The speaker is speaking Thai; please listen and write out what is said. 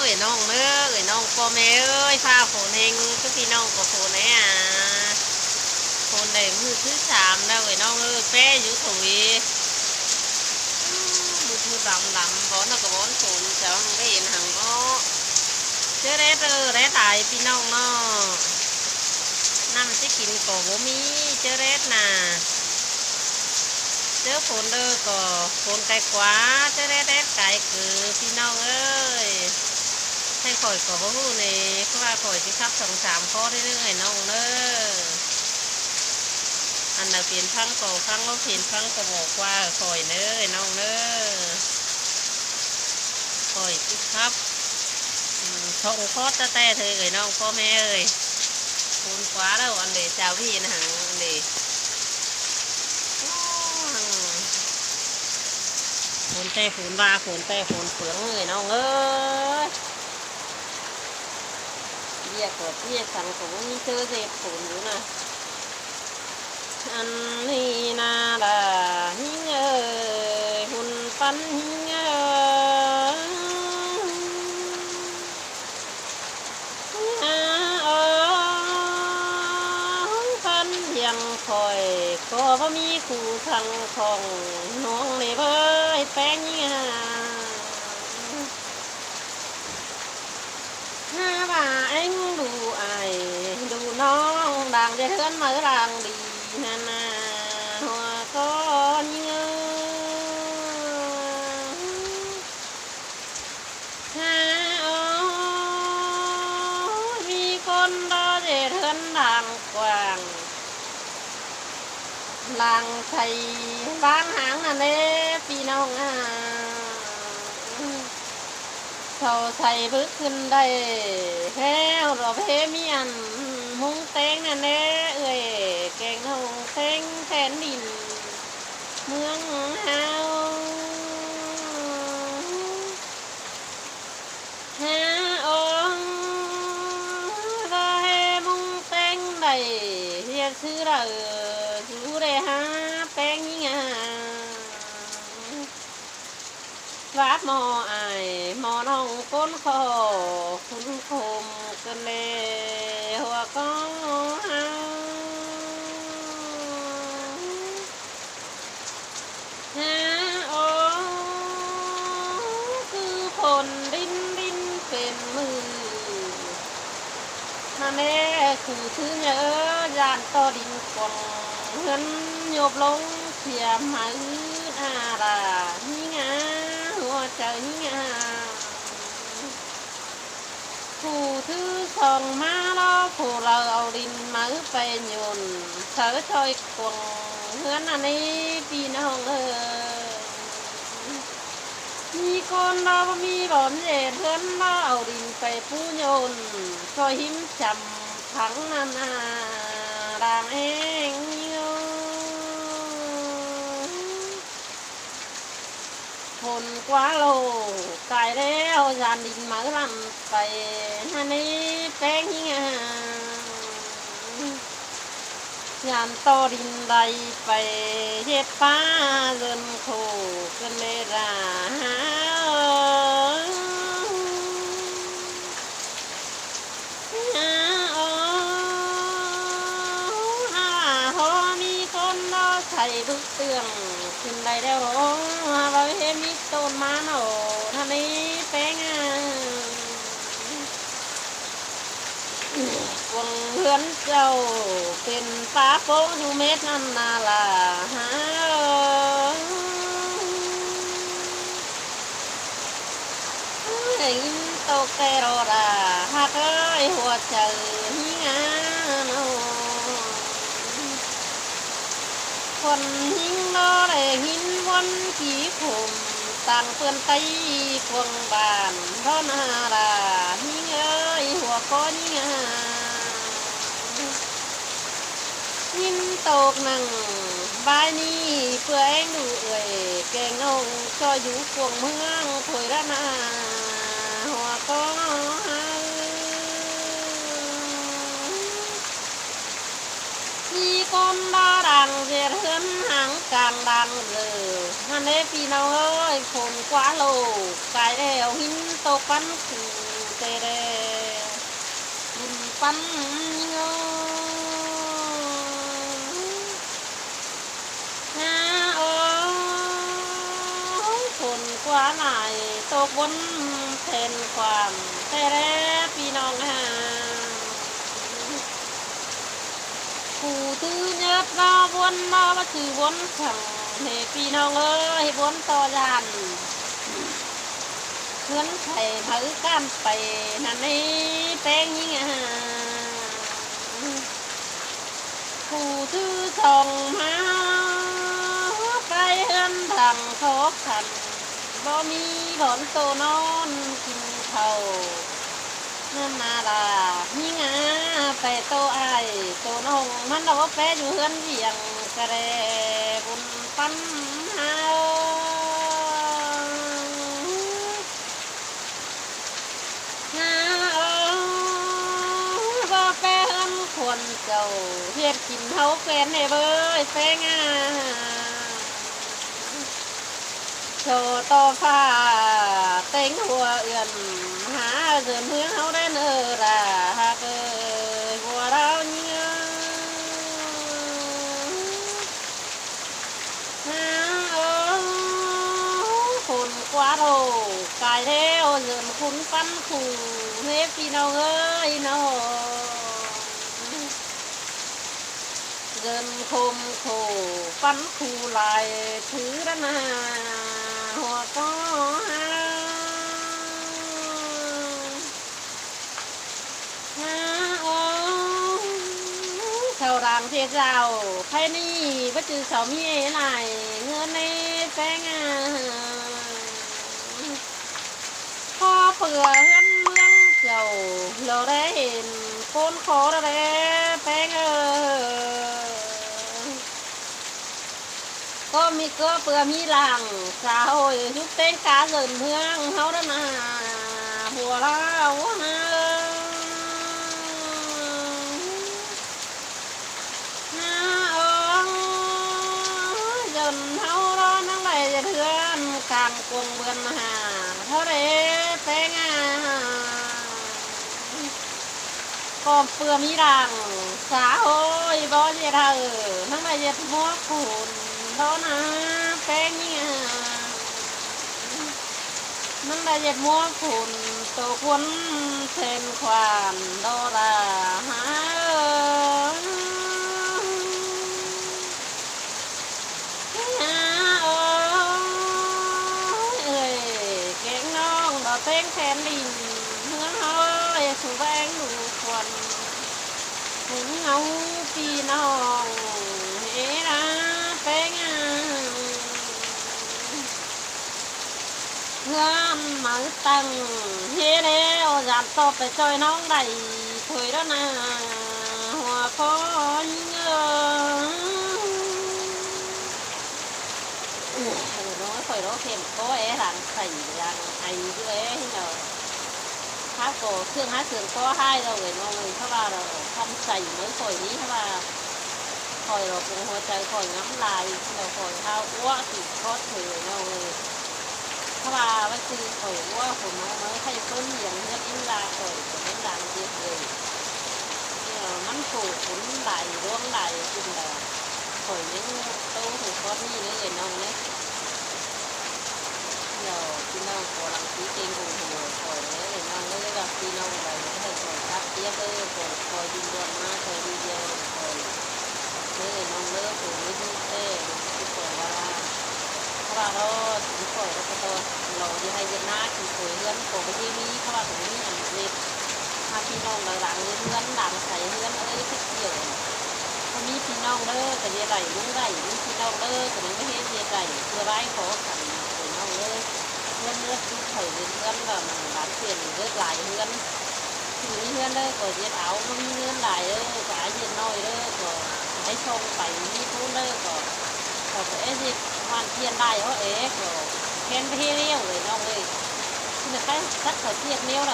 อ้น้องเนื้อเอ้น้องพ่อแม่เอ้ยฟ้าฝนเองก็พี่น้องกับฝนเนี่ยฝนได้มือที่สามแล้วน้องเอ้ยแป้อยู่ถุยมือดำบอนกับอนฝนจะได้เห็นหังก็เจ้าเด้เด้ตายพี่น้องเนาะน้ำจะกินก็บ่มีเจ้าเด้น่ะเจ้าฝนก็ฝนไกลกว่าเจ้าเด้ไกลคือพี่น้องเอ้ยให้ข่อยก็บ่ฮู้ในเพราะว่าข่อยสิขับ2-3ข้อได้เรื่อยน้องเด้ออันน่ะเปลี่ยนพังก็พังก็เปลี่ยนพังก็บอกว่าข่อยเด้อน้องเด้อข่อยสิครับท่องคอตะแต่เธอเอ้ยน้องพ่อแม่เอ้ยฝนกว่าแล้วอันเดเจ้าพี่นะหังอันเดฝนแต่ฝนบาฝนแต่ฝนเฟืองเลยน้องเอ้ยเรียกว่าเรียกสังผมมีเจอเจ็บฝนอยู่นะอันนี้นาดาหิงเอ้ยหุ่นปันหิงเอ้ยพันยังคอยก็พมีคู่ทางของน้องในเบยแป้งยิงห้าบ่าเอ็งดูไอดูน้องดังเดือนมาดังดีนานาหัวก้อนยิงห้ามีคนรอเดือนดังกว้างลางไทยบางหางนั่นเด้พี่น้องเขาใส่บึกขึ้นได้แพ้เราเพเมียนหุงเต็งนั่นเด้เอ้ยแกงหุงเต็งแทนดินเมืองเฮาฮาองเราเฮมุงเต็งได้เรียกชื่อเราดูได้หาแป้งยิงวาดหมอไอหมอน้องก้นคอคุณคมกันเลยหัวก็เฮาฮาโอคือผลดินเป็นมือนั่นแหละคือชื่อเยอะยานต่อดินกองเงินโยบลงเสียมาอาดานี่งาหัวใจนี่งาผู้ถือสองมาล้อผู้เราเอาดินมาไปโยนเสือชอยกวงเฮือนอันนี้พี่น้องมีคนเรามีหลอมเย็ดเฮือนเราเอาดินไปผู้โยนชอยหิมจำทั้งนั้นดังเองผลกว่าโลกายแล้วยานดินมาลันไปฮันนี่แป้งยิงยานต่อดินใดไปเฮ็ดฟ้าเงินโคกันเลยรามีคนเราใส่บึกเตืองขึ้นได้แล้วเราเห็นมีต้นมาโนท่านี้แป้งวงเพื่อนเจ้าเป็นป้าโป้อยู่เม็ดนั่นนาลาฮะเห็นโตแกรอดาฮักเอ้ยหัวใจหิงโนคนหิงโนได้หินวันกี่คุมต่างเปื้อนไตควงบานเพราะนาดาหิงเอ้ยหัวก้อนหิงหินตกนั่งบายนี้เพื่อเองดูเอ่ยแกงนงก็อยู่กวงเมืองถวยระนาหัวก้อนมีคนดาดังเสียเฮือนหางกลางดังเลยฮันเดพี่น้องเอ้ยฝนกว่าโลกายแล้วหินตกปันคือ เตเรบุญปั้นเงาฮาโอ้คนกว่าไหนตกบนเทนความเตเรพี่น้องฮาผู้ตื้อเนื้อมาวนมาว่าคือวนขังให้พี่น้องเอ้ยวนต่อยันเพื่อนไผ่เผาก้ามไปนั่นนี่แป้งยิ่งผู้ถือส่องมาไปเฮือนทางทอกขันบ่มีผลโตนอนกินข้าวนั่นนาลายิ่งไปโตไอโตนองมันเราแปะอยู่เฮือนเวียงกระเรบุญปั้นหาคนเจ้าเฮ็ดกินเฮาแฟนให้เบ้ยแฟงโชต่อฟ้าเต็งหัวเอื่อนหาเดินเมืองเฮาได้เนอราหากหัวเราเนี่ยคนกว่าโตกายเท้วเดินคุณปั้นขู่เฮ็ดพี่น้องเอ้ยน้องเดินคมโคปั้นคูลายถือระนาหัวก็ฮาโอ้ชาวรางเทเจ้าไพ่นี่ว่าจือสามีไหนเงินในแป้งพอเปื่อเฮือนเมืองเจ้าเราได้เห็นโคนคอได้แป้งก็มีก็เปลือมีหลังสาวยุบเต้นกาเดินเมืองเฮาได้มาหัวเราฮาโอ้จนเฮารอนั่งไหลจะเถื่อนกลางกวงเบือนมาหาเท่าไรแป้งก็เปลือมีหลังสาวบ่เย็ดทั้งไหลเย็ดหัวคุณโดนะแป้งนี่มันได้เย็ดมัวคุณตัวคนเทนความโดราฮาโอ้ยเก่งน้องดอเต้งแทนลินเมื่อเฮ้ยสู่แบงดูควันถึงเงาพี่น้องเฮ้นะแป้งเงื่อนมาตั้งเฮ้เด้ออยากตบไปจอยน้องได้ถอยแล้วนะหัวคอนเงืน้อยคอยร้องเข็มก็หลังใส่ยังไอด้วยเนาะถ้าโกเครื่องเครื่องก็ให้เราเลยน้องเลยถ้าว่าเราทำใส่เมื่อคอยนี้ถ้าว่าคอยเราคงหัวใจคอยน้ำลายเราคอยเท้าอ้วติดคอเธอน้องเลยถ้าว่าว่าคือคอยอ้วผมน้อยให้เพิ่มอย่างเงี้ยอินลาคอยจะเป็นดังเยอะเลยมันผูกขุนไหลร่วงไหลกินแบบคอยยังโตถูกคอนี่เลยน้องเนี่ยเราพี่น้องขอรังสีเก่งของหัวคอยเลยน้องเลยกับพี่น้องไปให้คอยทักเตี้ยเลยคอยดินดอนมาคอยดีเดียวคอยเลยน้องเลิกผมไม่ทุ่งเต้ที่คอยว่าเพราะว่าเราถึงคอยเราก็ต้องเราที่ให้เยอะนักคือคอยเลื่อนคอยไปที่นี้เพราะว่าตรงนี้อันเล็กถ้าพี่น้องหลังเลื่อนหลังใส่เลื่อนอะไรที่เกี่ยวถ้ามีพี่น้องเลิกแต่เดี๋ยวไหลลุ้งไหลมีพี่น้องเลิกแต่ไม่ให้เดี๋ยวไหลเพื่อไว้ขอขันน้องเลิกเลื่อนเลือดที่เผยเลื่อนแบบร้านเปลี่ยนเลือดไหลเลื่อนทีนี้เลื่อนเลิกก็เย็ดเอามันมีเลื่อนไหลก็ไอ้เย็ดน้อยเลิกก็ให้ชงไปมีทุนเลิกก็เอ๊ะสิวันเทียนได้เขาเอ๊ะก็เทียนไปเที่ยวเลยน้องเลยคือใครสักเขาเทียนเนี้ยเลย